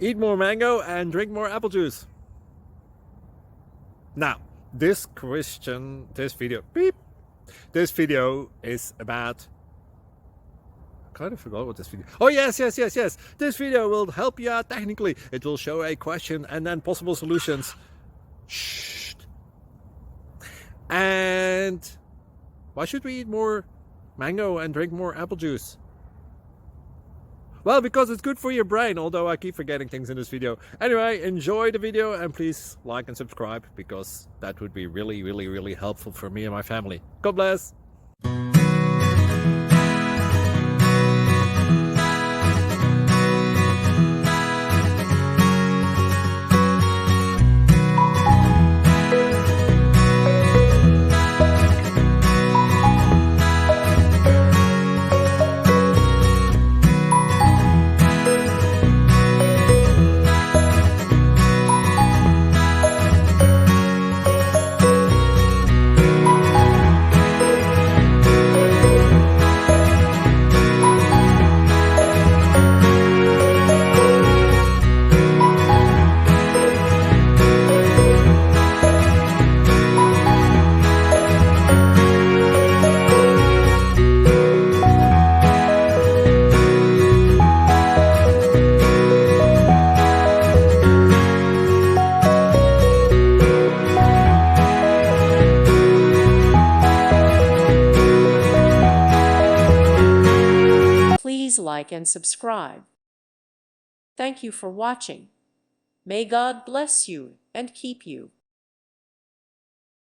Eat more mango and drink more apple juice. Now, this video is about, I kind of forgot what this video. Oh, yes. This video will help you out technically. It will show a question and then possible solutions. Shh. And why should we eat more mango and drink more apple juice? Well, because it's good for your brain, although I keep forgetting things in this video. Anyway, enjoy the video and please like and subscribe, because that would be really helpful for me and my family. God bless! Please like and subscribe. Thank you for watching. May God bless you and keep you.